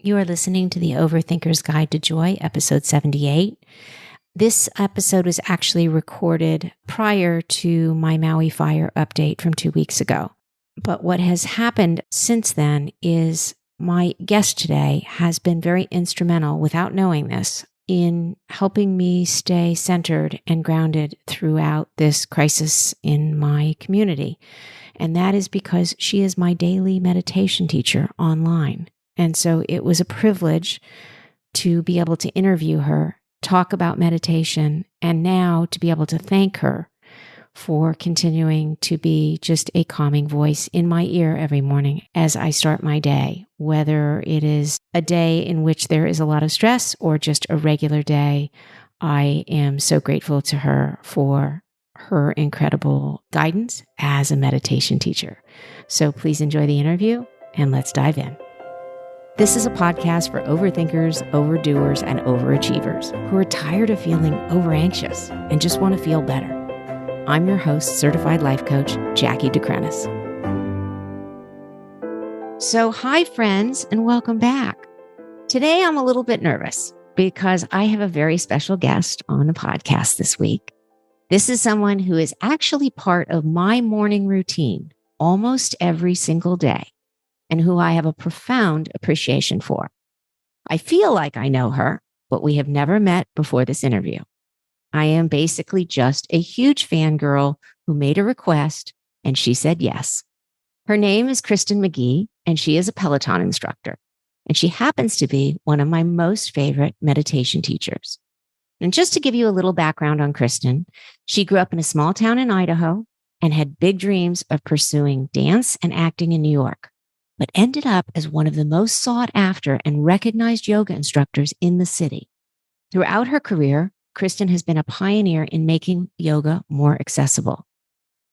You are listening to the Overthinker's Guide to Joy, episode 78. This episode was actually recorded prior to my Maui fire update from 2 weeks ago. But what has happened since then is my guest today has been very instrumental, without knowing this, in helping me stay centered and grounded throughout this crisis in my community. And that is because she is my daily meditation teacher online. And so it was a privilege to be able to interview her, talk about meditation, and now to be able to thank her for continuing to be just a calming voice in my ear every morning as I start my day, whether it is a day in which there is a lot of stress or just a regular day. I am so grateful to her for her incredible guidance as a meditation teacher. So please enjoy the interview and let's dive in. This is a podcast for overthinkers, overdoers, and overachievers who are tired of feeling overanxious and just want to feel better. I'm your host, certified life coach, Jackie DeCrenis. So hi, friends, and welcome back. Today, I'm a little bit nervous because I have a very special guest on the podcast this week. This is someone who is actually part of my morning routine almost every single day, and who I have a profound appreciation for. I feel like I know her, but we have never met before this interview. I am basically just a huge fangirl who made a request, and she said yes. Her name is Kristin McGee, and she is a Peloton instructor, and she happens to be one of my most favorite meditation teachers. And just to give you a little background on Kristin, she grew up in a small town in Idaho and had big dreams of pursuing dance and acting in New York, but ended up as one of the most sought after and recognized yoga instructors in the city. Throughout her career, Kristin has been a pioneer in making yoga more accessible.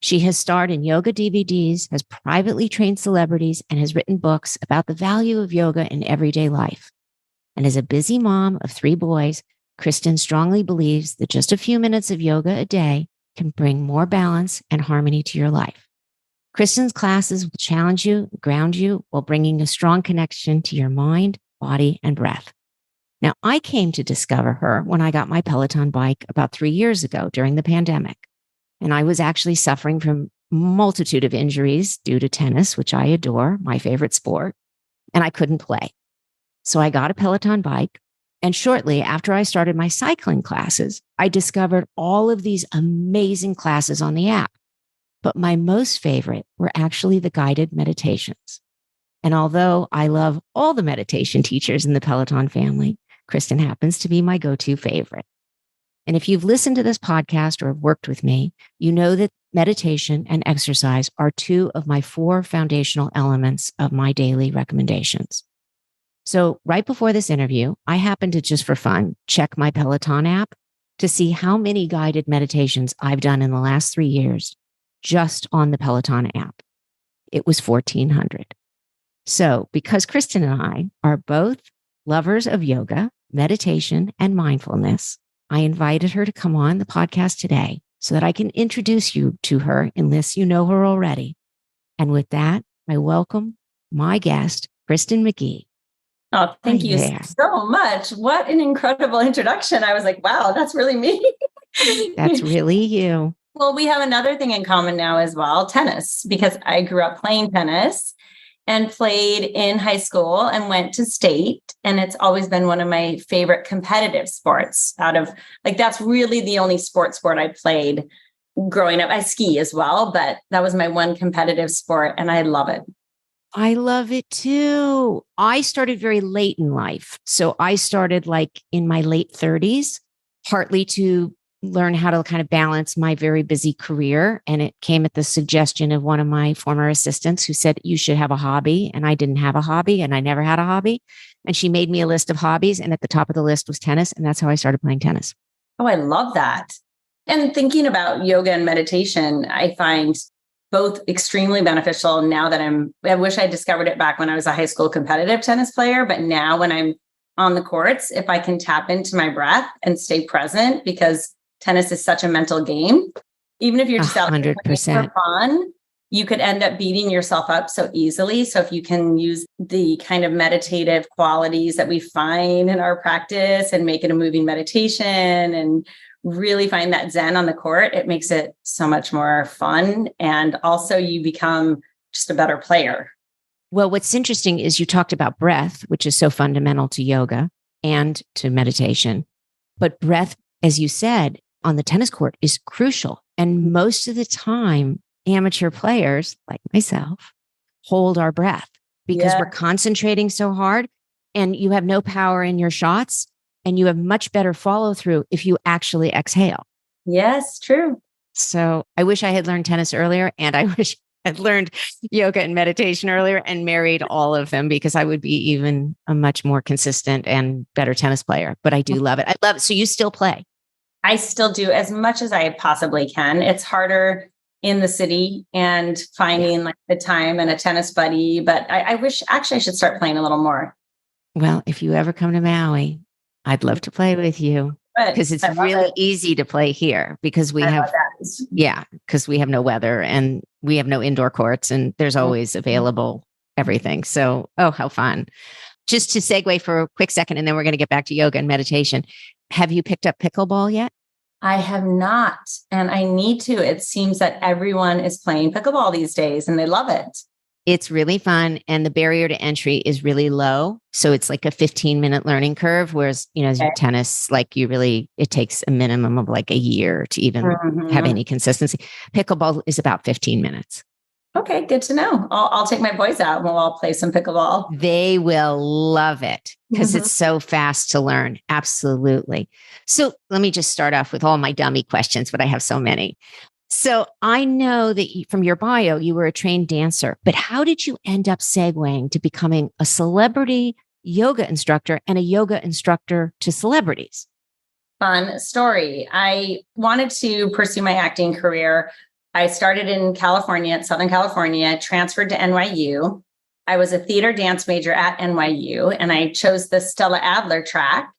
She has starred in yoga DVDs, has privately trained celebrities, and has written books about the value of yoga in everyday life. And as a busy mom of 3 boys, Kristin strongly believes that just a few minutes of yoga a day can bring more balance and harmony to your life. Kristin's classes will challenge you, ground you, while bringing a strong connection to your mind, body, and breath. Now, I came to discover her when I got my Peloton bike about 3 years ago during the pandemic. And I was actually suffering from a multitude of injuries due to tennis, which I adore, my favorite sport, and I couldn't play. So I got a Peloton bike. And shortly after I started my cycling classes, I discovered all of these amazing classes on the app. But my most favorite were actually the guided meditations. And although I love all the meditation teachers in the Peloton family, Kristin happens to be my go-to favorite. And if you've listened to this podcast or have worked with me, you know that meditation and exercise are 2 of my 4 foundational elements of my daily recommendations. So right before this interview, I happened to, just for fun, check my Peloton app to see how many guided meditations I've done in the last 3 years just on the Peloton app. It was 1,400. So because Kristin and I are both lovers of yoga, meditation, and mindfulness, I invited her to come on the podcast today so that I can introduce you to her unless you know her already. And with that, I welcome my guest, Kristin McGee. Oh, thank you so much. What an incredible introduction. I was like, wow, that's really me. That's really you. Well, we have another thing in common now as well, tennis, because I grew up playing tennis and played in high school and went to state. And it's always been one of my favorite competitive sports that's really the only sport I played growing up. I ski as well, but that was my one competitive sport and I love it. I love it too. I started very late in life. So I started like in my late 30s, partly to learn how to kind of balance my very busy career. And it came at the suggestion of one of my former assistants who said, you should have a hobby. And I didn't have a hobby and I never had a hobby. And she made me a list of hobbies. And at the top of the list was tennis. And that's how I started playing tennis. Oh, I love that. And thinking about yoga and meditation, I find both extremely beneficial now that I wish I discovered it back when I was a high school competitive tennis player. But now when I'm on the courts, if I can tap into my breath and stay present, because tennis is such a mental game, even if you're just out 100% for fun, you could end up beating yourself up so easily. So if you can use the kind of meditative qualities that we find in our practice and make it a moving meditation and really find that Zen on the court, it makes it so much more fun. And also you become just a better player. Well, what's interesting is you talked about breath, which is so fundamental to yoga and to meditation. But breath, as you said, on the tennis court is crucial. And most of the time, amateur players like myself hold our breath because we're concentrating so hard, and you have no power in your shots, and you have much better follow through if you actually exhale. Yes, true. So I wish I had learned tennis earlier, and I wish I'd learned yoga and meditation earlier and married all of them, because I would be even a much more consistent and better tennis player. But I do love it. I love it. So you still play? I still do as much as I possibly can. It's harder in the city and finding like the time and a tennis buddy, but I wish actually I should start playing a little more. Well, if you ever come to Maui, I'd love to play with you, because it's really easy to play here because we have, because we have no weather and we have no indoor courts, and there's always available everything. So, oh, how fun. Just to segue for a quick second, and then we're going to get back to yoga and meditation. Have you picked up pickleball yet? I have not, and I need to. It seems that everyone is playing pickleball these days and they love it. It's really fun, and the barrier to entry is really low. So it's like a 15-minute learning curve, whereas, tennis, like it takes a minimum of like a year to even have any consistency. Pickleball is about 15 minutes. Okay, good to know. I'll take my boys out and we'll all play some pickleball. They will love it because it's so fast to learn. Absolutely. So let me just start off with all my dummy questions, but I have so many. So I know that from your bio, you were a trained dancer, but how did you end up segueing to becoming a celebrity yoga instructor and a yoga instructor to celebrities? Fun story. I wanted to pursue my acting career. I started in California, at Southern California, transferred to NYU. I was a theater dance major at NYU, and I chose the Stella Adler track.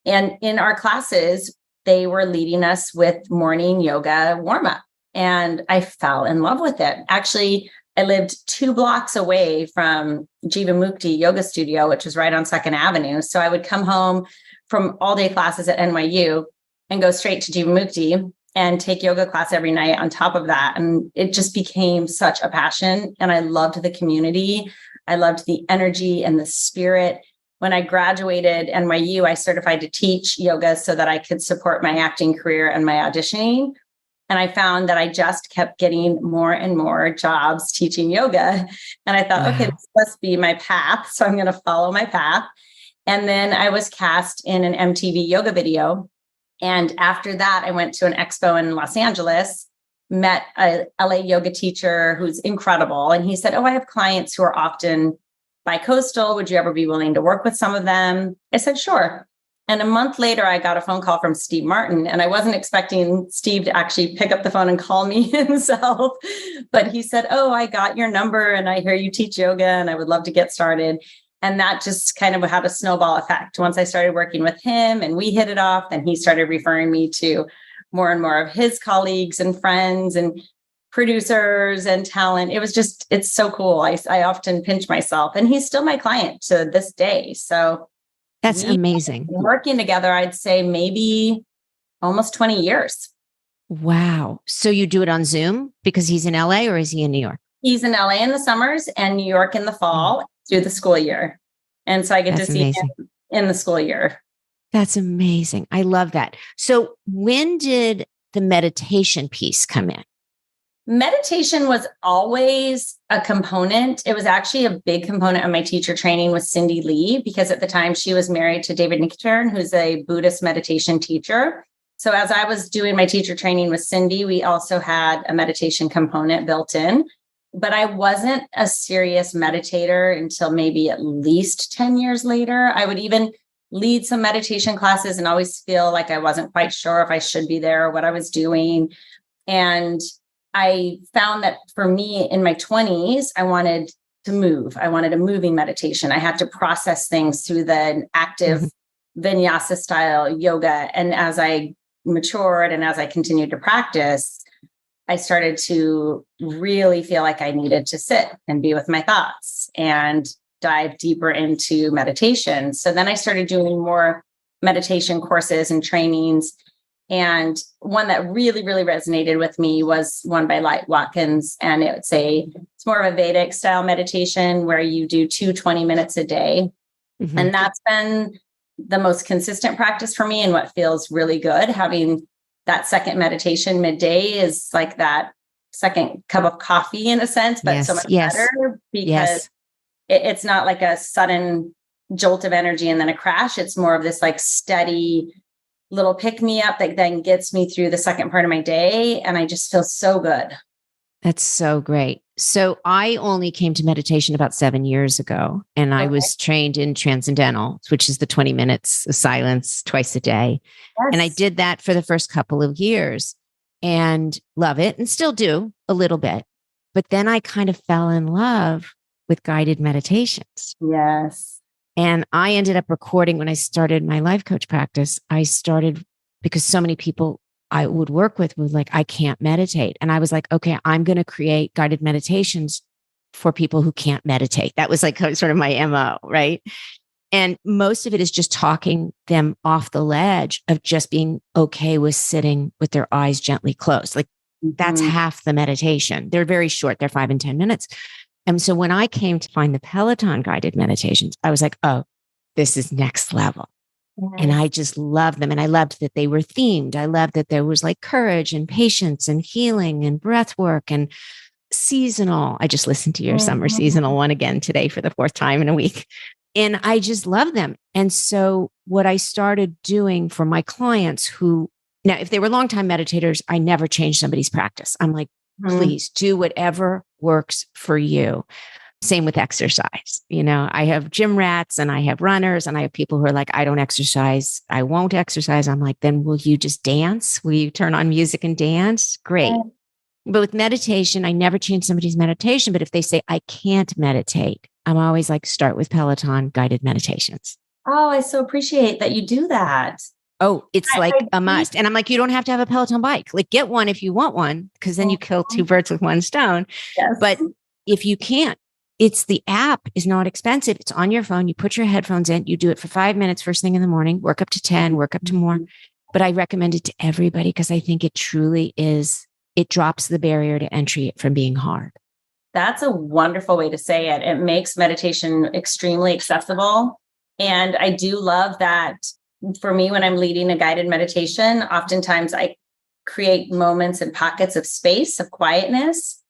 And in our classes, they were leading us with morning yoga warm-up. And I fell in love with it. Actually, I lived 2 blocks away from Jivamukti Yoga Studio, which is right on 2nd Avenue. So I would come home from all-day classes at NYU and go straight to Jivamukti and take yoga class every night on top of that. And it just became such a passion. And I loved the community. I loved the energy and the spirit. When I graduated NYU, I certified to teach yoga so that I could support my acting career and my auditioning. And I found that I just kept getting more and more jobs teaching yoga. And I thought, okay, this must be my path. So I'm going to follow my path. And then I was cast in an MTV yoga video. And after that, I went to an expo in Los Angeles, met a LA yoga teacher who's incredible. And he said, I have clients who are often bi-coastal. Would you ever be willing to work with some of them? I said, sure. And a month later, I got a phone call from Steve Martin, and I wasn't expecting Steve to actually pick up the phone and call me himself. But he said, I got your number and I hear you teach yoga and I would love to get started. And that just kind of had a snowball effect. Once I started working with him and we hit it off, then he started referring me to more and more of his colleagues and friends and producers and talent. It's so cool. I often pinch myself, and he's still my client to this day. So that's amazing. Working together, I'd say maybe almost 20 years. Wow. So you do it on Zoom because he's in LA, or is he in New York? He's in LA in the summers and New York in the fall through the school year. And so I get to see him in the school year. That's amazing. I love that. So when did the meditation piece come in? Meditation was always a component. It was actually a big component of my teacher training with Cindy Lee, because at the time she was married to David Nichiren, who's a Buddhist meditation teacher. So as I was doing my teacher training with Cindy, we also had a meditation component built in. But I wasn't a serious meditator until maybe at least 10 years later. I would even lead some meditation classes and always feel like I wasn't quite sure if I should be there or what I was doing. And I found that for me in my 20s, I wanted to move. I wanted a moving meditation. I had to process things through the active vinyasa style yoga. And as I matured and as I continued to practice, I started to really feel like I needed to sit and be with my thoughts and dive deeper into meditation. So then I started doing more meditation courses and trainings. And one that really, really resonated with me was one by Light Watkins. And it's more of a Vedic style meditation where you do 20 minutes a day. Mm-hmm. And that's been the most consistent practice for me and what feels really good. Having that second meditation midday is like that second cup of coffee in a sense, but so much better because it's not like a sudden jolt of energy and then a crash. It's more of this like steady little pick me up that then gets me through the second part of my day. And I just feel so good. That's so great. So I only came to meditation about 7 years ago, and I was trained in Transcendental, which is the 20 minutes of silence twice a day. Yes. And I did that for the first couple of years and love it and still do a little bit. But then I kind of fell in love with guided meditations. Yes. And I ended up recording when I started my life coach practice. I started because so many people I would work with was like, I can't meditate. And I was like, okay, I'm going to create guided meditations for people who can't meditate. That was like sort of my MO, right? And most of it is just talking them off the ledge of just being okay with sitting with their eyes gently closed. Like that's half the meditation. They're very short. They're 5 and 10 minutes. And so when I came to find the Peloton guided meditations, I was like, oh, this is next level. Yes. And I just loved them. And I loved that they were themed. I loved that there was like courage and patience and healing and breath work and seasonal. I just listened to your summer seasonal one again today for the 4th time in a week. And I just love them. And so what I started doing for my clients who, now, if they were longtime meditators, I never changed somebody's practice. I'm like, please do whatever works for you. Same with exercise. You know, I have gym rats and I have runners and I have people who are like, I don't exercise. I won't exercise. I'm like, then will you just dance? Will you turn on music and dance? Great. Yeah. But with meditation, I never change somebody's meditation. But if they say, I can't meditate, I'm always like, start with Peloton guided meditations. Oh, I so appreciate that you do that. Oh, it's like a must. And I'm like, you don't have to have a Peloton bike. Like get one if you want one, because then you kill 2 birds with 1 stone. Yes. But if you can't, the app is not expensive. It's on your phone. You put your headphones in, you do it for 5 minutes first thing in the morning, work up to 10, work up to more. But I recommend it to everybody because I think it truly is, it drops the barrier to entry from being hard. That's a wonderful way to say it. It makes meditation extremely accessible. And I do love that for me, when I'm leading a guided meditation, oftentimes I create moments and pockets of space, of quietness.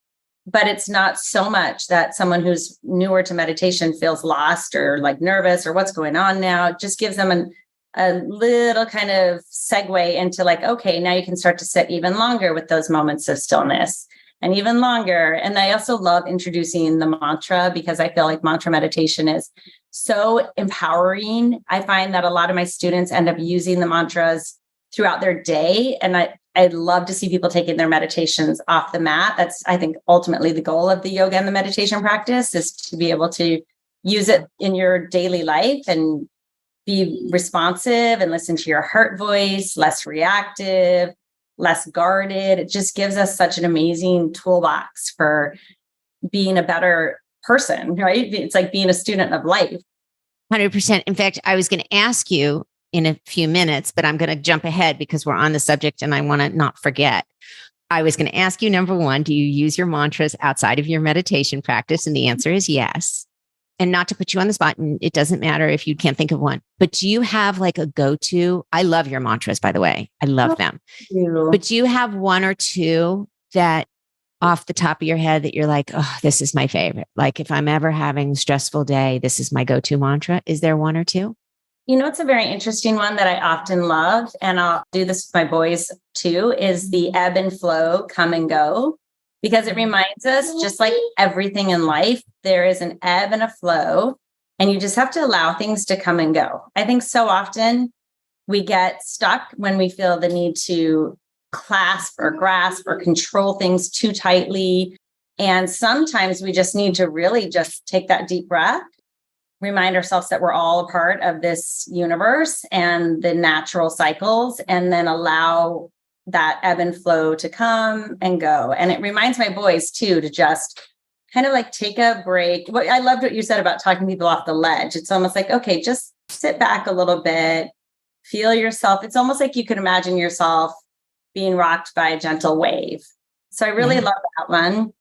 But it's not so much that someone who's newer to meditation feels lost or like nervous or what's going on now. It just gives them a little kind of segue into like, okay, now you can start to sit even longer with those moments of stillness and even longer. And I also love introducing the mantra because I feel like mantra meditation is so empowering. I find that a lot of my students end up using the mantras throughout their day. And I'd love to see people taking their meditations off the mat. That's, I think, ultimately the goal of the yoga and the meditation practice is to be able to use it in your daily life and be responsive and listen to your heart voice, less reactive, less guarded. It just gives us such an amazing toolbox for being a better person, right? It's like being a student of life. 100%. In fact, I was going to ask you in a few minutes, but I'm going to jump ahead because we're on the subject and I want to not forget. I was going to ask you, number one, do you use your mantras outside of your meditation practice? And the answer is yes. And not to put you on the spot, and it doesn't matter if you can't think of one, but do you have like a go-to? I love your mantras, by the way. I love them. But do you have one or two that off the top of your head that you're like, oh, this is my favorite? Like if I'm ever having a stressful day, this is my go-to mantra. Is there one or two? You know, it's a very interesting one that I often love, and I'll do this with my boys too, is the ebb and flow, come and go, because it reminds us, just like everything in life, there is an ebb and a flow, and you just have to allow things to come and go. I think so often we get stuck when we feel the need to clasp or grasp or control things too tightly. And sometimes we just need to really just take that deep breath, remind ourselves that we're all a part of this universe and the natural cycles, and then allow that ebb and flow to come and go. And it reminds my boys too, to just kind of like take a break. I loved what you said about talking people off the ledge. It's almost like, okay, just sit back a little bit, feel yourself. It's almost like you could imagine yourself being rocked by a gentle wave. So I really love that one.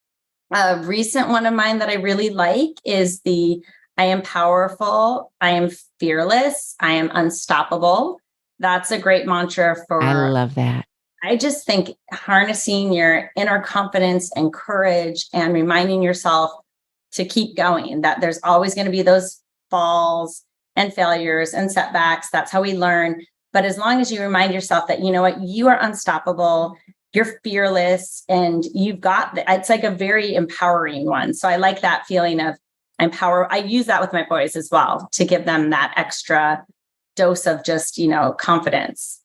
A recent one of mine that I really like is I am powerful, I am fearless, I am unstoppable. That's a great mantra I love that. I just think harnessing your inner confidence and courage and reminding yourself to keep going, that there's always going to be those falls and failures and setbacks. That's how we learn. But as long as you remind yourself that, you know what, you are unstoppable, you're fearless, and you've got it's like a very empowering one. So I like that feeling of empower. I use that with my boys as well to give them that extra dose of just, confidence.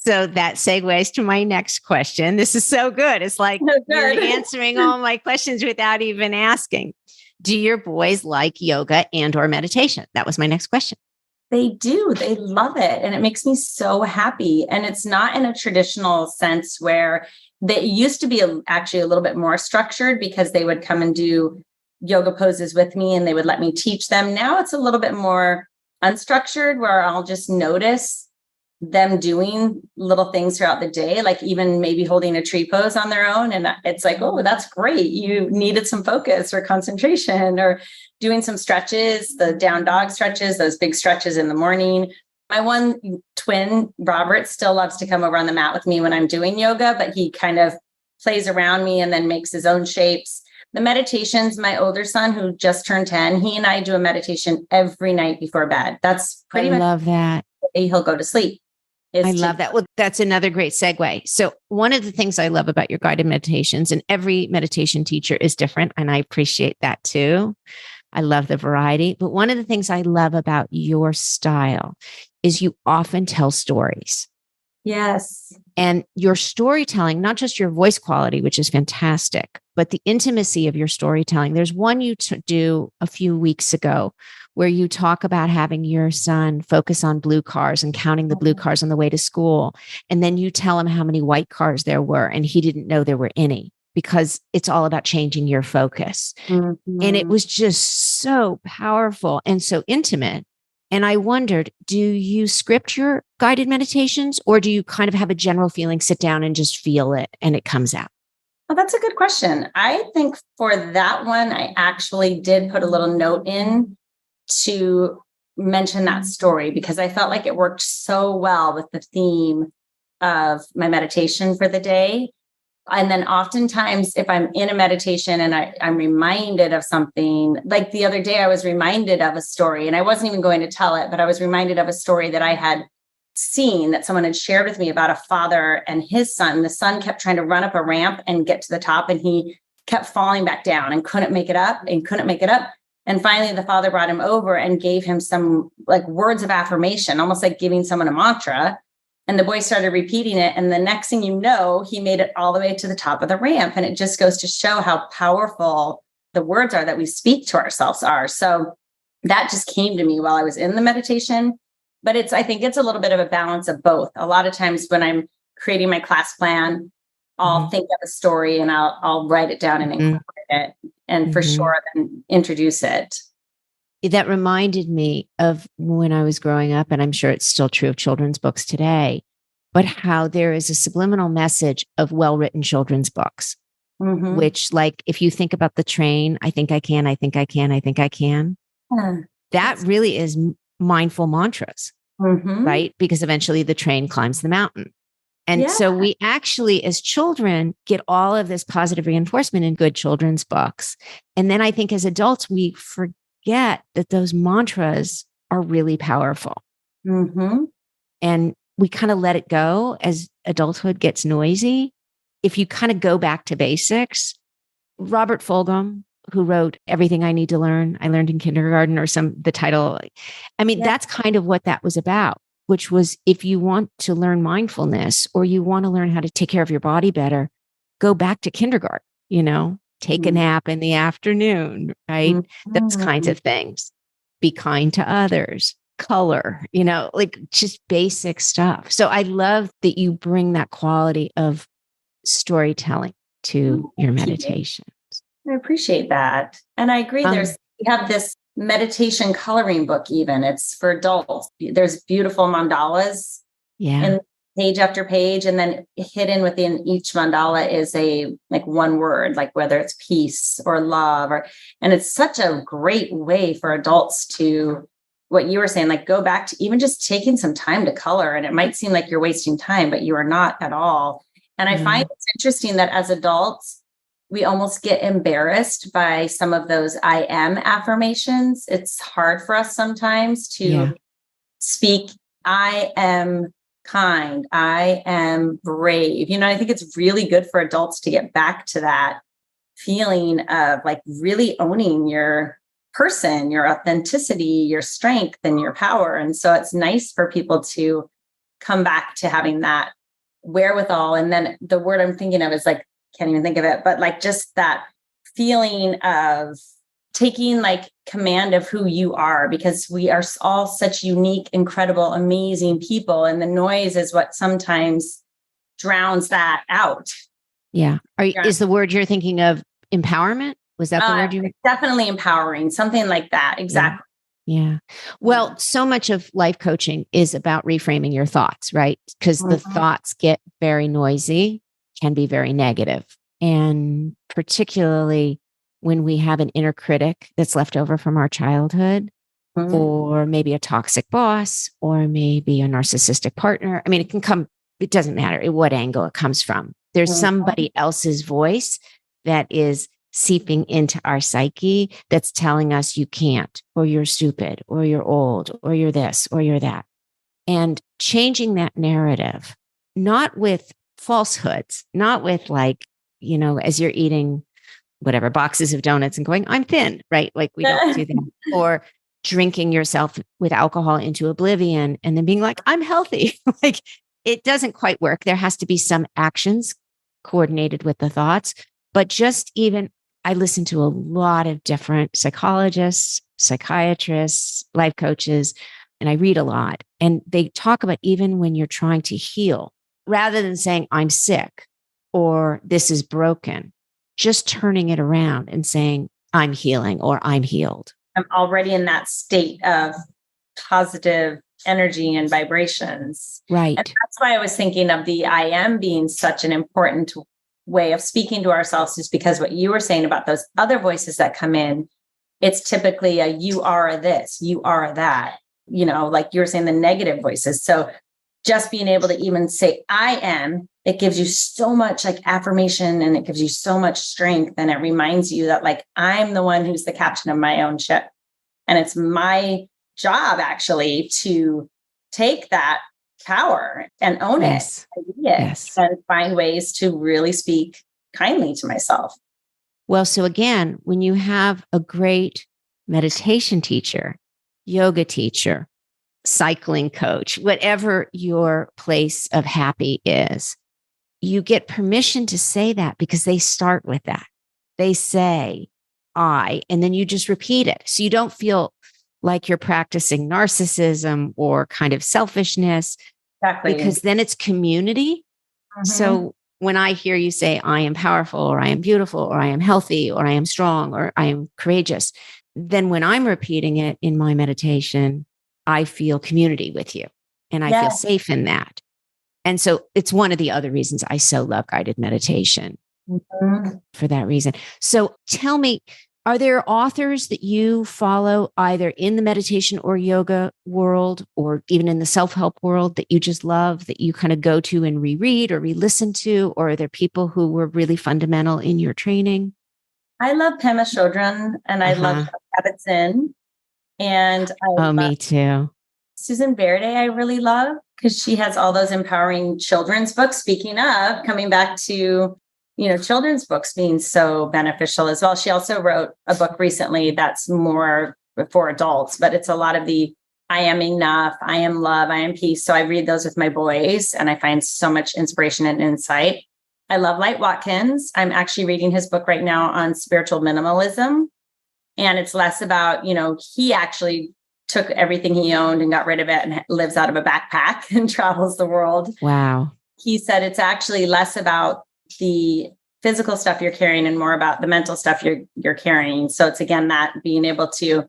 So that segues to my next question. This is so good. It's like you're answering all my questions without even asking. Do your boys like yoga and or meditation? That was my next question. They do. They love it. And it makes me so happy. And it's not in a traditional sense where they used to be actually a little bit more structured, because they would come and do yoga poses with me and they would let me teach them. Now it's a little bit more unstructured, where I'll just notice them doing little things throughout the day, like even maybe holding a tree pose on their own. And it's like, oh, that's great. You needed some focus or concentration, or doing some stretches, the down dog stretches, those big stretches in the morning. My one twin, Robert, still loves to come over on the mat with me when I'm doing yoga, but he kind of plays around me and then makes his own shapes. The meditations, my older son, who just turned 10, he and I do a meditation every night before bed. That's pretty much. I love that. He'll go to sleep. I love that. Well, that's another great segue. So one of the things I love about your guided meditations, and every meditation teacher is different, and I appreciate that too. I love the variety. But one of the things I love about your style is you often tell stories. Yes. And your storytelling, not just your voice quality, which is fantastic, but the intimacy of your storytelling. There's one you do a few weeks ago where you talk about having your son focus on blue cars and counting the blue cars on the way to school. And then you tell him how many white cars there were, and he didn't know there were any, because it's all about changing your focus. Mm-hmm. And it was just so powerful and so intimate. And I wondered, do you script your guided meditations, or do you kind of have a general feeling, sit down and just feel it and it comes out? Well, that's a good question. I think for that one, I actually did put a little note in to mention that story, because I felt like it worked so well with the theme of my meditation for the day. And then oftentimes if I'm in a meditation and I'm reminded of something, like the other day, I was reminded of a story, and I wasn't even going to tell it, but I was reminded of a story that I had seen that someone had shared with me about a father and his son. The son kept trying to run up a ramp and get to the top, and he kept falling back down and couldn't make it up. And finally, the father brought him over and gave him some like words of affirmation, almost like giving someone a mantra. And the boy started repeating it. And the next thing you know, he made it all the way to the top of the ramp. And it just goes to show how powerful the words are that we speak to ourselves are. So that just came to me while I was in the meditation. But I think it's a little bit of a balance of both. A lot of times when I'm creating my class plan, I'll think of a story and I'll write it down and incorporate it. And for sure, then introduce it. That reminded me of when I was growing up, and I'm sure it's still true of children's books today, but how there is a subliminal message of well-written children's books, which, like, if you think about the train, I think I can, I think I can, I think I can. That really is mindful mantras, right? Because eventually the train climbs the mountain. And so we actually, as children, get all of this positive reinforcement in good children's books. And then I think as adults, we forget that those mantras are really powerful. And we kind of let it go as adulthood gets noisy. If you kind of go back to basics, Robert Fulghum, who wrote Everything I Need to Learn, I Learned in Kindergarten, or the title. I mean, that's kind of what that was about, which was, if you want to learn mindfulness, or you want to learn how to take care of your body better, go back to kindergarten, take a nap in the afternoon, right? Those kinds of things. Be kind to others, color, like just basic stuff. So I love that you bring that quality of storytelling to your meditation. I appreciate that. And I agree. We have this meditation coloring book, even it's for adults. There's beautiful mandalas in page after page. And then hidden within each mandala is like one word, like whether it's peace or love, and it's such a great way for adults to, what you were saying, like go back to even just taking some time to color. And it might seem like you're wasting time, but you are not at all. And I find it's interesting that as adults, we almost get embarrassed by some of those I am affirmations. It's hard for us sometimes to speak, I am kind, I am brave. I think it's really good for adults to get back to that feeling of like really owning your person, your authenticity, your strength, and your power. And so it's nice for people to come back to having that wherewithal. And then the word I'm thinking of is like, can't even think of it, but like just that feeling of taking like command of who you are, because we are all such unique, incredible, amazing people. And the noise is what sometimes drowns that out. Yeah. Is the word you're thinking of empowerment? Was that the word you were? Definitely empowering, something like that. Exactly. Yeah. Well, so much of life coaching is about reframing your thoughts, right? Because the thoughts get very noisy, can be very negative. And particularly when we have an inner critic that's left over from our childhood, or maybe a toxic boss, or maybe a narcissistic partner. I mean, it doesn't matter at what angle it comes from. There's somebody else's voice that is seeping into our psyche that's telling us you can't, or you're stupid, or you're old, or you're this, or you're that. And changing that narrative, not with falsehoods, not with like, as you're eating whatever boxes of donuts and going, I'm thin, right? Like we don't do that. Or drinking yourself with alcohol into oblivion and then being like, I'm healthy. Like it doesn't quite work. There has to be some actions coordinated with the thoughts. But just even, I listen to a lot of different psychologists, psychiatrists, life coaches, and I read a lot. And they talk about even when you're trying to heal, rather than saying, I'm sick or this is broken, just turning it around and saying, I'm healing or I'm healed. I'm already in that state of positive energy and vibrations. Right. And that's why I was thinking of the I am being such an important way of speaking to ourselves, is because what you were saying about those other voices that come in, it's typically a you are this, you are that, like you were saying, the negative voices. So just being able to even say I am, it gives you so much like affirmation, and it gives you so much strength. And it reminds you that like, I'm the one who's the captain of my own ship. And it's my job actually to take that power and own it, and find ways to really speak kindly to myself. Well, so again, when you have a great meditation teacher, yoga teacher, cycling coach, whatever your place of happy is, you get permission to say that because they start with that. They say, I, and then you just repeat it. So you don't feel like you're practicing narcissism or kind of selfishness. Exactly. Because then it's community. So when I hear you say, I am powerful, or I am beautiful, or I am healthy, or I am strong, or I am courageous, then when I'm repeating it in my meditation, I feel community with you and I feel safe in that. And so it's one of the other reasons I so love guided meditation for that reason. So tell me, are there authors that you follow either in the meditation or yoga world, or even in the self-help world, that you just love, that you kind of go to and reread or re-listen to? Or are there people who were really fundamental in your training? I love Pema Chodron, and I love Kabat-Zinn. And me too. Susan Verde, I really love, because she has all those empowering children's books. Speaking of coming back to, children's books being so beneficial as well. She also wrote a book recently that's more for adults, but it's a lot of the I am enough, I am love, I am peace. So I read those with my boys and I find so much inspiration and insight. I love Light Watkins. I'm actually reading his book right now on spiritual minimalism. And it's less about, he actually took everything he owned and got rid of it and lives out of a backpack and travels the world. Wow. He said it's actually less about the physical stuff you're carrying and more about the mental stuff you're carrying. So it's again, that being able to,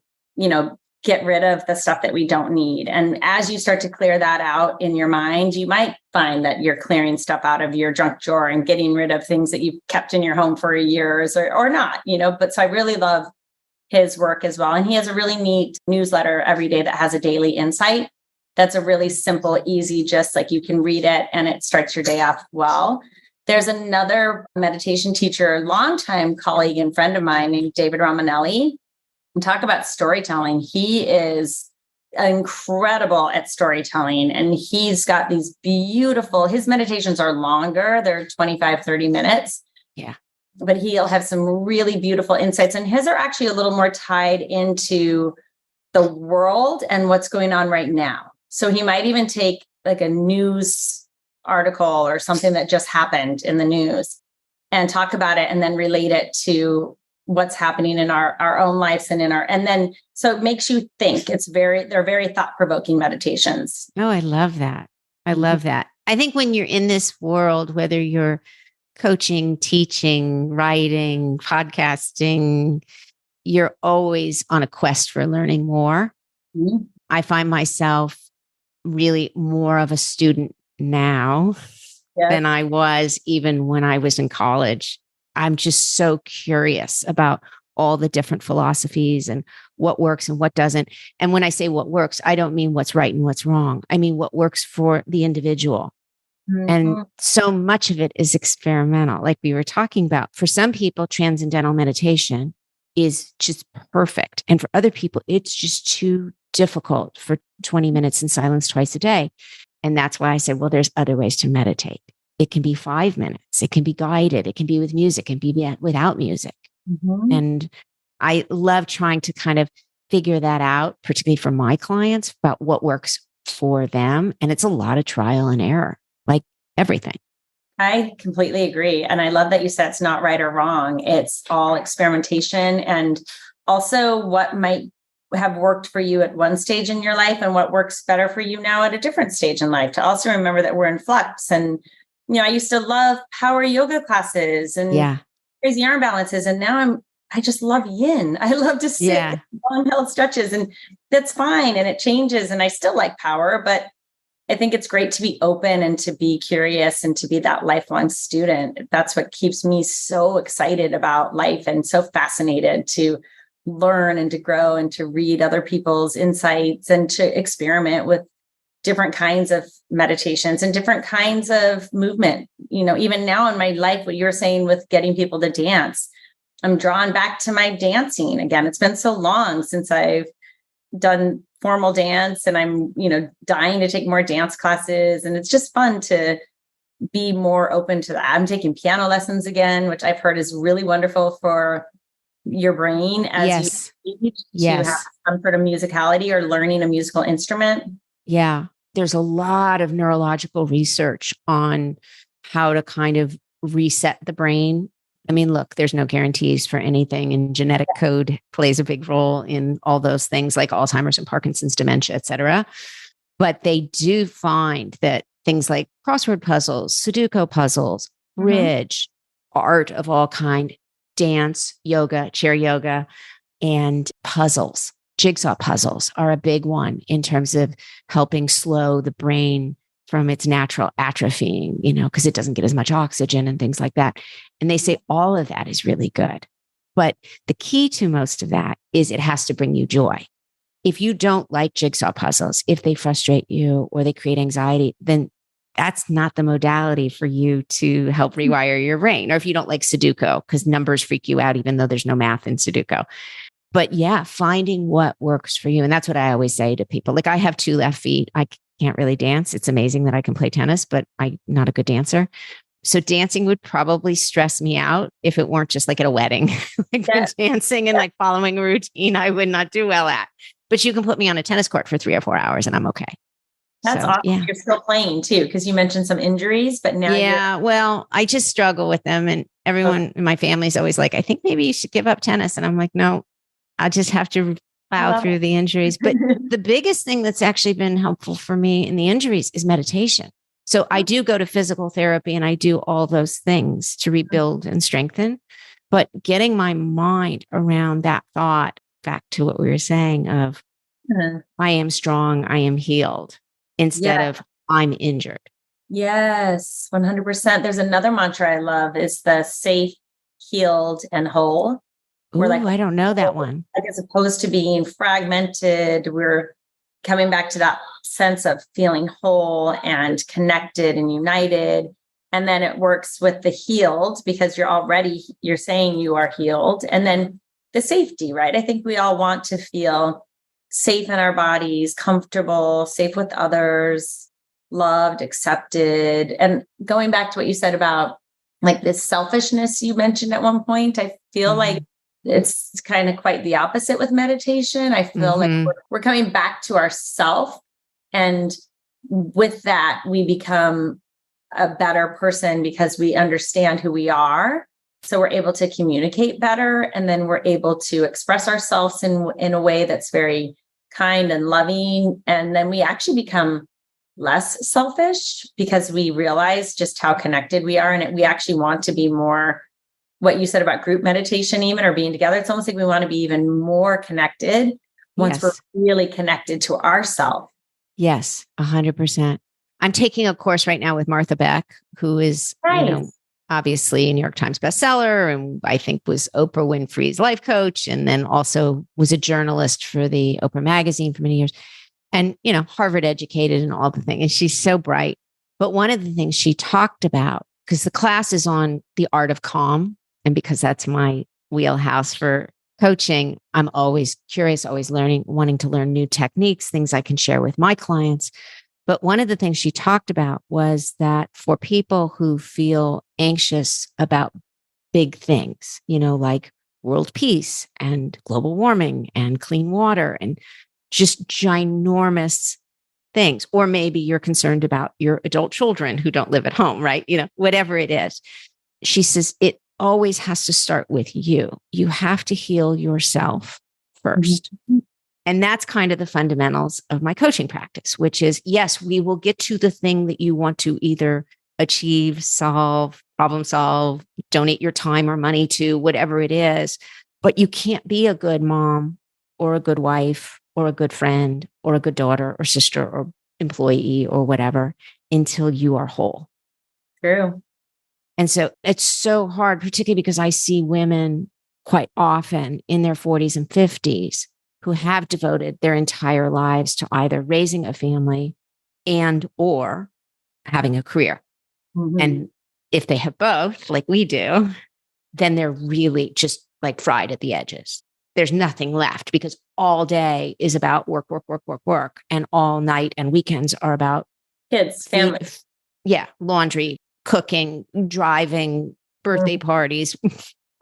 get rid of the stuff that we don't need. And as you start to clear that out in your mind, you might find that you're clearing stuff out of your junk drawer and getting rid of things that you've kept in your home for years or not, but so I really love his work as well. And he has a really neat newsletter every day that has a daily insight. That's a really simple, easy, just like you can read it and it starts your day off well. There's another meditation teacher, longtime colleague and friend of mine named David Romanelli. And talk about storytelling. He is incredible at storytelling. And he's got these beautiful, his meditations are longer. They're 25, 30 minutes. Yeah. But he'll have some really beautiful insights. And his are actually a little more tied into the world and what's going on right now. So he might even take like a news article or something that just happened in the news and talk about it and then relate it to what's happening in our own lives and then so it makes you think. They're very thought-provoking meditations. Oh, I love that. I love that. I think when you're in this world, whether you're coaching, teaching, writing, podcasting, you're always on a quest for learning more. Mm-hmm. I find myself really more of a student now than I was even when I was in college. I'm just so curious about all the different philosophies and what works and what doesn't. And when I say what works, I don't mean what's right and what's wrong. I mean what works for the individual. Mm-hmm. And so much of it is experimental. Like we were talking about, for some people, transcendental meditation is just perfect. And for other people, it's just too difficult for 20 minutes in silence twice a day. And that's why I said, well, there's other ways to meditate. It can be 5 minutes. It can be guided. It can be with music. It can be without music. Mm-hmm. And I love trying to kind of figure that out, particularly for my clients, about what works for them. And it's a lot of trial and error, like everything. I completely agree. And I love that you said it's not right or wrong. It's all experimentation and also what might have worked for you at one stage in your life and what works better for you now at a different stage in life. To also remember that we're in flux. And I used to love power yoga classes and crazy arm balances. And now I just love yin. I love to sit long held stretches and that's fine. And it changes. And I still like power, but I think it's great to be open and to be curious and to be that lifelong student. That's what keeps me so excited about life and so fascinated to learn and to grow and to read other people's insights and to experiment with different kinds of meditations and different kinds of movement. Even now in my life, what you're saying with getting people to dance, I'm drawn back to my dancing again. It's been so long since I've done formal dance and I'm, dying to take more dance classes. And it's just fun to be more open to that. I'm taking piano lessons again, which I've heard is really wonderful for your brain as you teach to have some sort of musicality or learning a musical instrument. Yeah. There's a lot of neurological research on how to kind of reset the brain. I mean, look, there's no guarantees for anything, and genetic code plays a big role in all those things like Alzheimer's and Parkinson's, dementia, et cetera. But they do find that things like crossword puzzles, Sudoku puzzles, bridge, art of all kind, dance, yoga, chair yoga, and puzzles. Jigsaw puzzles are a big one in terms of helping slow the brain from its natural atrophying, because it doesn't get as much oxygen and things like that. And they say all of that is really good. But the key to most of that is it has to bring you joy. If you don't like jigsaw puzzles, if they frustrate you or they create anxiety, then that's not the modality for you to help rewire your brain. Or if you don't like Sudoku, because numbers freak you out, even though there's no math in Sudoku. But finding what works for you. And that's what I always say to people. Like I have 2 left feet. I can't really dance. It's amazing that I can play tennis, but I'm not a good dancer. So dancing would probably stress me out if it weren't just like at a wedding. Dancing and like following a routine, I would not do well at. But you can put me on a tennis court for 3 or 4 hours and I'm okay. That's awesome. Yeah. You're still playing too, because you mentioned some injuries, but now well, I just struggle with them. And everyone in my family is always like, I think maybe you should give up tennis. And I'm like, no, I'll just have to plow through the injuries. But the biggest thing that's actually been helpful for me in the injuries is meditation. So I do go to physical therapy and I do all those things to rebuild and strengthen. But getting my mind around that thought, back to what we were saying of, I am strong, I am healed, instead of I'm injured. Yes, 100%. There's another mantra I love is the safe, healed, and whole. Ooh, I don't know that one. Like as opposed to being fragmented, we're coming back to that sense of feeling whole and connected and united. And then it works with the healed because you're saying you are healed. And then the safety, right? I think we all want to feel safe in our bodies, comfortable, safe with others, loved, accepted. And going back to what you said about like this selfishness you mentioned at one point, I feel like it's kind of quite the opposite with meditation. I feel like we're coming back to ourself. And with that, we become a better person because we understand who we are. So we're able to communicate better. And then we're able to express ourselves in a way that's very kind and loving. And then we actually become less selfish because we realize just how connected we are. And we actually want to be more, what you said about group meditation, even, or being together. It's almost like we want to be even more connected once we're really connected to ourselves. Yes, 100%. I'm taking a course right now with Martha Beck, who is, obviously a New York Times bestseller, and I think was Oprah Winfrey's life coach, and then also was a journalist for the Oprah magazine for many years, and, Harvard educated and all the things. And she's so bright. But one of the things she talked about, because the class is on the art of calm, and because that's my wheelhouse for coaching, I'm always curious, always learning, wanting to learn new techniques, things I can share with my clients. But one of the things she talked about was that for people who feel anxious about big things, like world peace and global warming and clean water and just ginormous things, or maybe you're concerned about your adult children who don't live at home, right? Whatever it is. She says it always has to start with you. You have to heal yourself first. And that's kind of the fundamentals of my coaching practice, which is, yes, we will get to the thing that you want to either achieve, solve, problem solve, donate your time or money to, whatever it is. But you can't be a good mom or a good wife or a good friend or a good daughter or sister or employee or whatever until you are whole. True. And so it's so hard, particularly because I see women quite often in their 40s and 50s who have devoted their entire lives to either raising a family and or having a career. And if they have both, like we do, then they're really just like fried at the edges. There's nothing left because all day is about work, work, work, work, work. And all night and weekends are about kids, family. Yeah. Laundry, cooking, driving, birthday parties,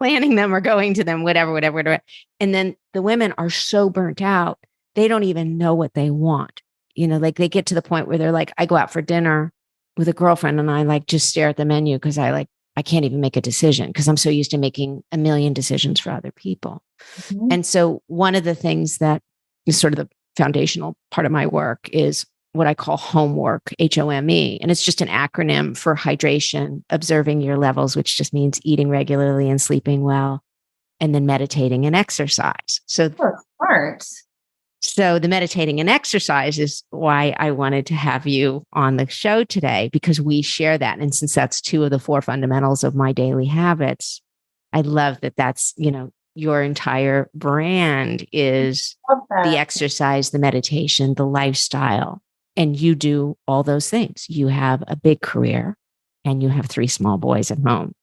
planning them or going to them, whatever. And then the women are so burnt out, they don't even know what they want. Like they get to the point where they're like, I go out for dinner with a girlfriend and I like just stare at the menu because I can't even make a decision because I'm so used to making a million decisions for other people. And so one of the things that is sort of the foundational part of my work is what I call homework, HOME. And it's just an acronym for hydration, observing your levels, which just means eating regularly and sleeping well, and then meditating and exercise. So smart. So the meditating and exercise is why I wanted to have you on the show today, because we share that. And since that's two of the four fundamentals of my daily habits, I love that that's, your entire brand is the exercise, the meditation, the lifestyle. And you do all those things. You have a big career and you have 3 small boys at home.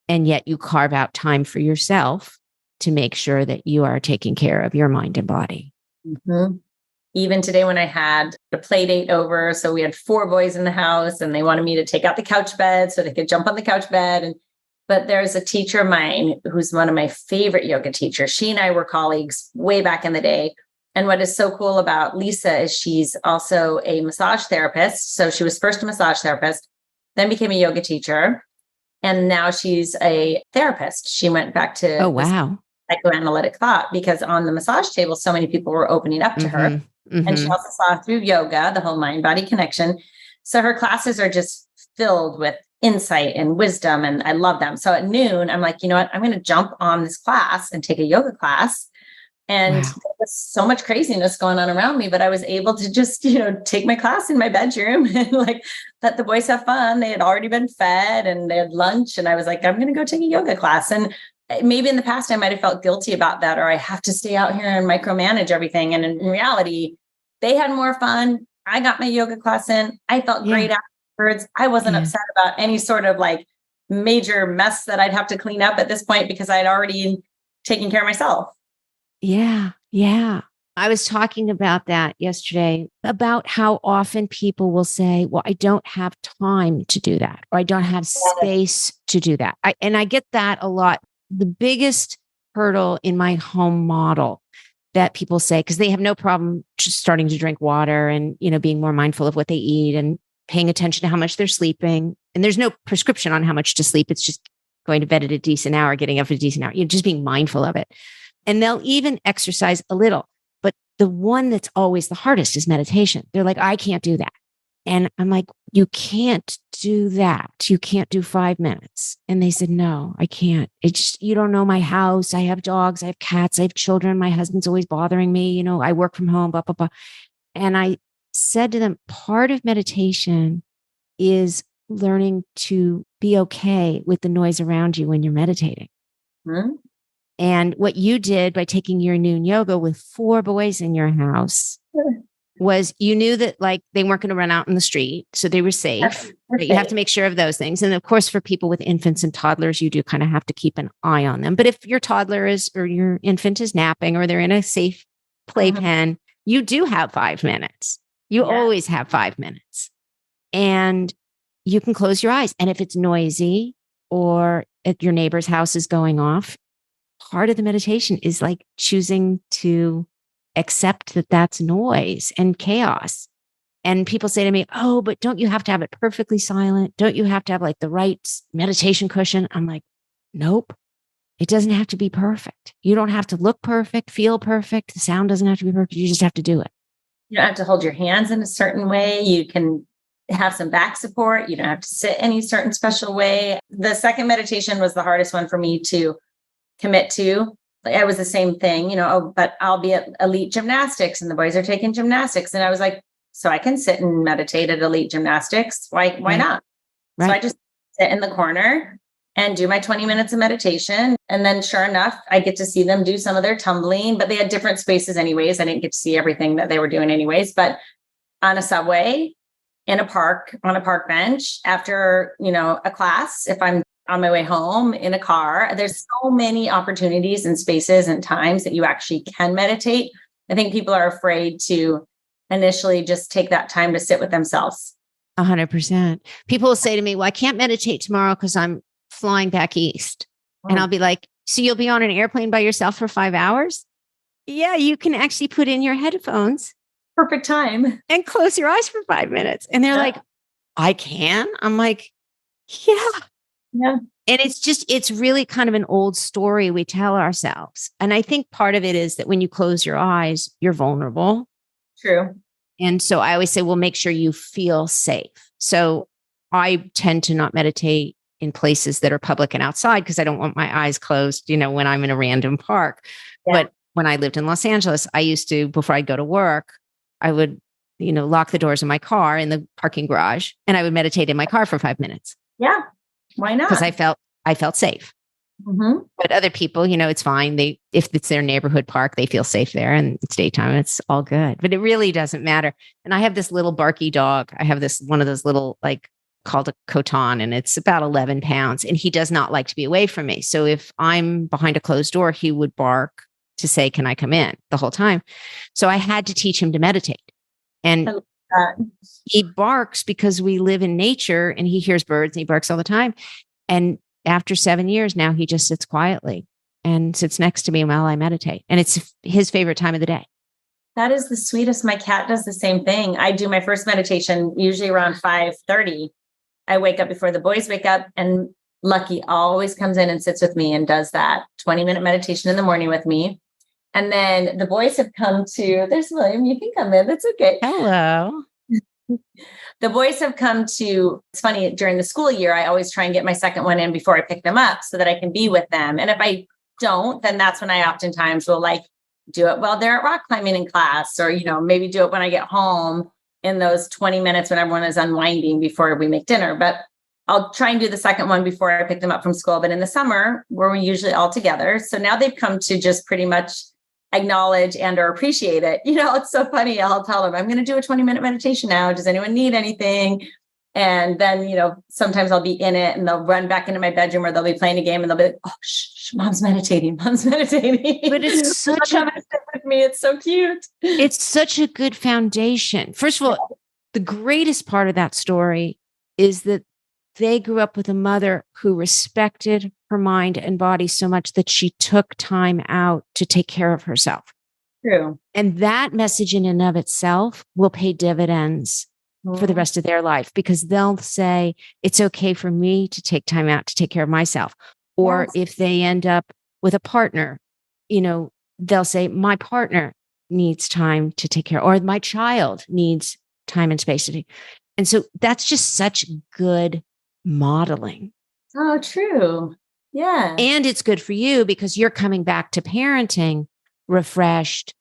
And yet you carve out time for yourself to make sure that you are taking care of your mind and body. Even today when I had a play date over, so we had 4 boys in the house and they wanted me to take out the couch bed so they could jump on the couch bed. But there's a teacher of mine who's one of my favorite yoga teachers. She and I were colleagues way back in the day. And what is so cool about Lisa is she's also a massage therapist. So she was first a massage therapist, then became a yoga teacher. And now she's a therapist. She went back to psychoanalytic thought, because on the massage table, so many people were opening up to her. And she also saw through yoga, the whole mind body connection. So her classes are just filled with insight and wisdom. And I love them. So at noon, I'm like, you know what? I'm going to jump on this class and take a yoga class. And there was so much craziness going on around me, but I was able to just, take my class in my bedroom and like let the boys have fun. They had already been fed and they had lunch. And I was like, I'm going to go take a yoga class. And maybe in the past, I might have felt guilty about that, or I have to stay out here and micromanage everything. And in reality, they had more fun. I got my yoga class in. I felt great afterwards. I wasn't upset about any sort of like major mess that I'd have to clean up at this point because I had already taken care of myself. Yeah. Yeah. I was talking about that yesterday, about how often people will say, well, I don't have time to do that, or I don't have space to do that. I get that a lot. The biggest hurdle in my home model that people say, because they have no problem just starting to drink water and, being more mindful of what they eat and paying attention to how much they're sleeping. And there's no prescription on how much to sleep. It's just going to bed at a decent hour, getting up at a decent hour, just being mindful of it. And they'll even exercise a little. But the one that's always the hardest is meditation. They're like, I can't do that. And I'm like, you can't do that. You can't do 5 minutes. And they said, no, I can't. It's just, you don't know my house. I have dogs. I have cats. I have children. My husband's always bothering me. I work from home, blah, blah, blah. And I said to them, part of meditation is learning to be okay with the noise around you when you're meditating. Mm-hmm. And what you did by taking your noon yoga with 4 boys in your house was you knew that like they weren't going to run out in the street. So they were safe. But you have to make sure of those things. And of course, for people with infants and toddlers, you do kind of have to keep an eye on them. But if your toddler or your infant is napping, or they're in a safe playpen, you do have 5 minutes. You always have 5 minutes. And you can close your eyes. And if it's noisy or if your neighbor's house is going off, part of the meditation is like choosing to accept that that's noise and chaos. And people say to me, oh, but don't you have to have it perfectly silent? Don't you have to have like the right meditation cushion? I'm like, nope, it doesn't have to be perfect. You don't have to look perfect, feel perfect. The sound doesn't have to be perfect. You just have to do it. You don't have to hold your hands in a certain way. You can have some back support. You don't have to sit any certain special way. The second meditation was the hardest one for me to commit to. It was the same thing, but I'll be at elite gymnastics and the boys are taking gymnastics. And I was like, so I can sit and meditate at elite gymnastics. Why not? Right. So I just sit in the corner and do my 20 minutes of meditation. And then sure enough, I get to see them do some of their tumbling, but they had different spaces anyways. I didn't get to see everything that they were doing anyways, but on a subway, in a park, on a park bench, after, a class, if I'm on my way home in a car, there's so many opportunities and spaces and times that you actually can meditate. I think people are afraid to initially just take that time to sit with themselves. 100%. People will say to me, well, I can't meditate tomorrow because I'm flying back east. And I'll be like, so you'll be on an airplane by yourself for 5 hours? Yeah, you can actually put in your headphones. Perfect time. And close your eyes for 5 minutes. And they're like, I can? I'm like, yeah. Yeah. And it's really kind of an old story we tell ourselves. And I think part of it is that when you close your eyes, you're vulnerable. True. And so I always say, well, make sure you feel safe. So I tend to not meditate in places that are public and outside because I don't want my eyes closed, when I'm in a random park. Yeah. But when I lived in Los Angeles, I used to, before I'd go to work, I would, lock the doors of my car in the parking garage and I would meditate in my car for 5 minutes. Yeah. Why not? Because I felt safe. Mm-hmm. But other people, it's fine. If it's their neighborhood park, they feel safe there and it's daytime. It's all good, but it really doesn't matter. And I have this little barky dog. I have one of those little, called a Coton, and it's about 11 pounds. And he does not like to be away from me. So if I'm behind a closed door, he would bark to say, can I come in the whole time? So I had to teach him to meditate. And he barks because we live in nature and he hears birds and he barks all the time. And after 7 years now, he just sits quietly and sits next to me while I meditate. And it's his favorite time of the day. That is the sweetest. My cat does the same thing. I do my first meditation usually around 5:30. I wake up before the boys wake up and Lucky always comes in and sits with me and does that 20-minute meditation in the morning with me. And then the boys have come to, there's William, you can come in. That's okay. Hello. The boys have come to, it's funny, during the school year, I always try and get my second one in before I pick them up so that I can be with them. And if I don't, then that's when I oftentimes will like do it while they're at rock climbing in class, or, maybe do it when I get home in those 20 minutes when everyone is unwinding before we make dinner. But I'll try and do the second one before I pick them up from school. But in the summer, we're usually all together. So now they've come to just pretty much acknowledge and or appreciate it. It's so funny. I'll tell them, I'm going to do a 20-minute meditation now. Does anyone need anything? And then, sometimes I'll be in it and they'll run back into my bedroom or they'll be playing a game and they'll be like, oh, shh, mom's meditating. But it's such a, with me. It's so cute. It's such a good foundation. First of all, the greatest part of that story is that they grew up with a mother who respected her mind and body so much that she took time out to take care of herself. True. And that message in and of itself will pay dividends for the rest of their life, because they'll say, it's okay for me to take time out to take care of myself. Or if they end up with a partner, they'll say, my partner needs time to take care, or my child needs time and space to take. And so that's just such good modeling. Oh, true. Yeah. And it's good for you because you're coming back to parenting refreshed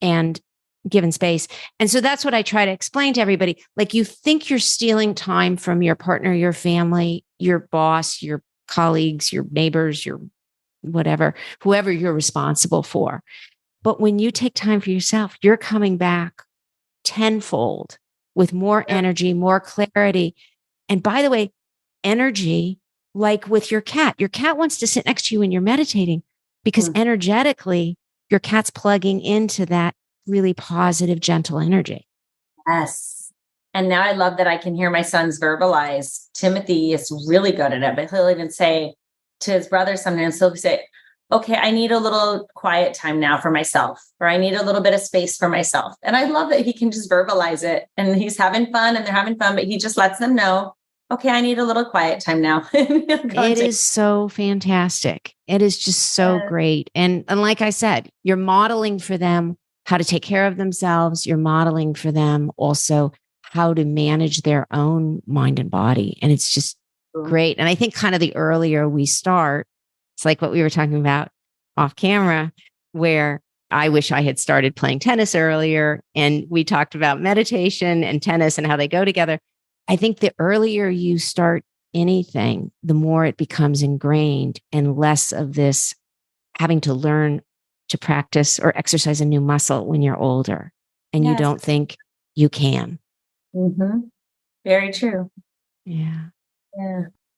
and given space. And so that's what I try to explain to everybody. Like, you think you're stealing time from your partner, your family, your boss, your colleagues, your neighbors, your whatever, whoever you're responsible for. But when you take time for yourself, you're coming back tenfold with more energy, more clarity. And by the way, energy, like with your cat wants to sit next to you when you're meditating because energetically, your cat's plugging into that really positive, gentle energy. Yes. And now I love that I can hear my sons verbalize. Timothy is really good at it, but he'll even say to his brother sometimes, he'll say, okay, I need a little quiet time now for myself, or I need a little bit of space for myself. And I love that he can just verbalize it and he's having fun and they're having fun, but he just lets them know, okay, I need a little quiet time now. It is so fantastic. It is just so great. And like I said, you're modeling for them how to take care of themselves. You're modeling for them also how to manage their own mind and body. And it's just great. And I think kind of the earlier we start, it's like what we were talking about off camera, where I wish I had started playing tennis earlier. And we talked about meditation and tennis and how they go together. I think the earlier you start anything, the more it becomes ingrained and less of this having to learn to practice or exercise a new muscle when you're older and you don't think you can. Mm-hmm. Very true. Yeah.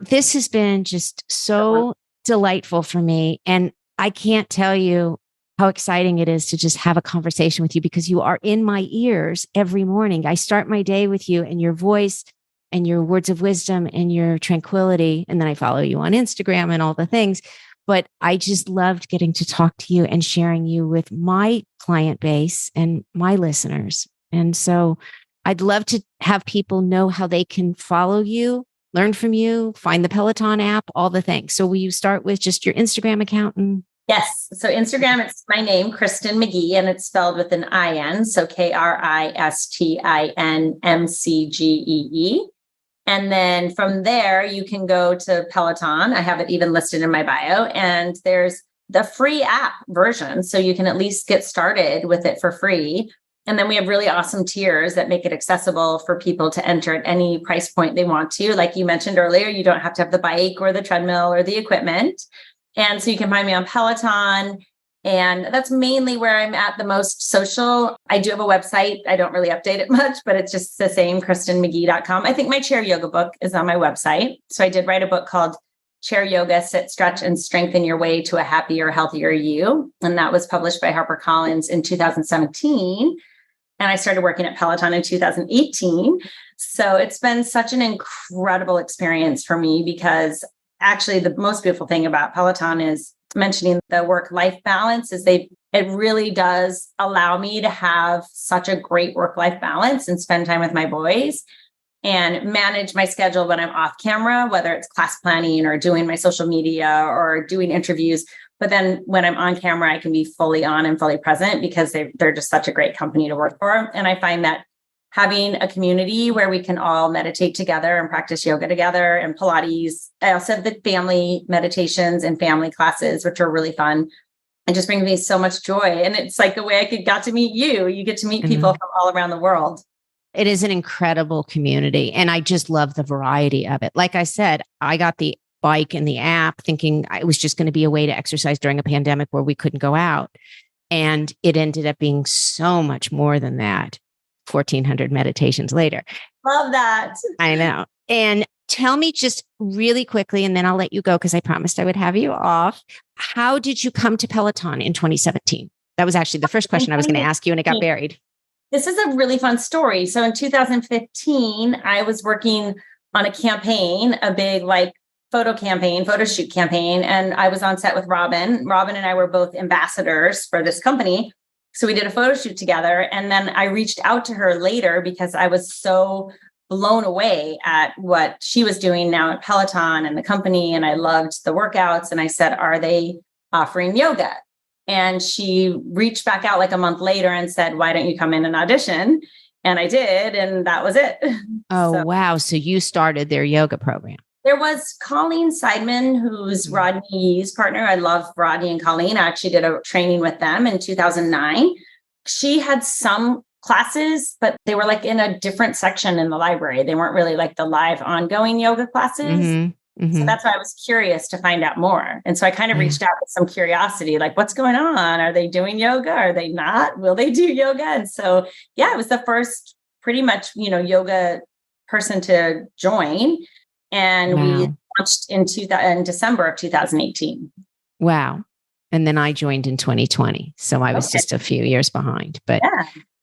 This has been just so delightful for me. And I can't tell you how exciting it is to just have a conversation with you, because you are in my ears every morning. I start my day with you and your voice and your words of wisdom and your tranquility. And then I follow you on Instagram and all the things. But I just loved getting to talk to you and sharing you with my client base and my listeners. And so I'd love to have people know how they can follow you, learn from you, find the Peloton app, all the things. So will you start with just your Instagram account? Yes. So Instagram, it's my name, Kristin McGee, and it's spelled with an I-N. So KRISTINMCGEE. And then from there, you can go to Peloton. I have it even listed in my bio. And there's the free app version. So you can at least get started with it for free. And then we have really awesome tiers that make it accessible for people to enter at any price point they want to. Like you mentioned earlier, you don't have to have the bike or the treadmill or the equipment. And so you can find me on Peloton. And that's mainly where I'm at the most social. I do have a website. I don't really update it much, but it's just the same, KristinMcGee.com. I think my chair yoga book is on my website. So I did write a book called Chair Yoga, Sit, Stretch, and Strengthen Your Way to a Happier, Healthier You. And that was published by HarperCollins in 2017. And I started working at Peloton in 2018. So it's been such an incredible experience for me, because actually the most beautiful thing about Peloton is mentioning the work-life balance is it really does allow me to have such a great work-life balance and spend time with my boys. and manage my schedule when I'm off camera, whether it's class planning or doing my social media or doing interviews. But then when I'm on camera, I can be fully on and fully present because they're just such a great company to work for. And I find that having a community where we can all meditate together and practice yoga together and Pilates. I also have the family meditations and family classes, which are really fun. It just brings me so much joy. And it's like the way I got to meet you. You get to meet people from all around the world. It is an incredible community. And I just love the variety of it. Like I said, I got the bike and the app thinking it was just going to be a way to exercise during a pandemic where we couldn't go out. And it ended up being so much more than that. 1,400 meditations later. Love that. I know. And tell me just really quickly, and then I'll let you go because I promised I would have you off. How did you come to Peloton in 2017? That was actually the first question I was going to ask you, and it got buried. This is a really fun story. So in 2015, I was working on a campaign, a big photo shoot campaign. And I was on set with Robin. Robin and I were both ambassadors for this company. So we did a photo shoot together. And then I reached out to her later because I was so blown away at what she was doing now at Peloton and the company. And I loved the workouts. And I said, are they offering yoga? And she reached back out like a month later and said, why don't you come in and audition? And I did. And that was it. Oh, wow. So you started their yoga program. There was Colleen Seidman, who's Rodney's partner. I love Rodney and Colleen. I actually did a training with them in 2009. She had some classes, but they were like in a different section in the library. They weren't really like the live ongoing yoga classes. So that's why I was curious to find out more. And so I kind of reached out with some curiosity, like, what's going on? Are they doing yoga? Are they not? Will they do yoga? And so, yeah, it was the first pretty much, yoga person to join. And we launched in December of 2018. Wow. And then I joined in 2020. So I was just a few years behind. But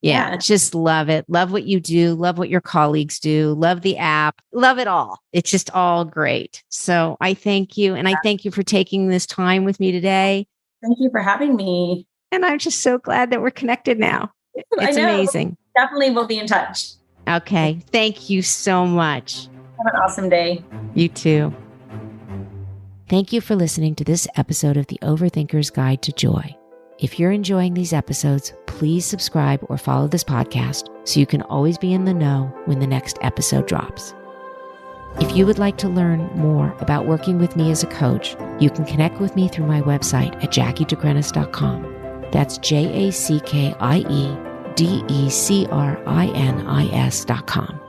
yeah, just love it. Love what you do. Love what your colleagues do. Love the app. Love it all. It's just all great. So I thank you. And I thank you for taking this time with me today. Thank you for having me. And I'm just so glad that we're connected now. It's amazing. Definitely will be in touch. Okay. Thank you so much. Have an awesome day. You too. Thank you for listening to this episode of The Overthinker's Guide to Joy. If you're enjoying these episodes, please subscribe or follow this podcast so you can always be in the know when the next episode drops. If you would like to learn more about working with me as a coach, you can connect with me through my website at jackiedecrenis.com. That's JACKIEDECRINIS.com.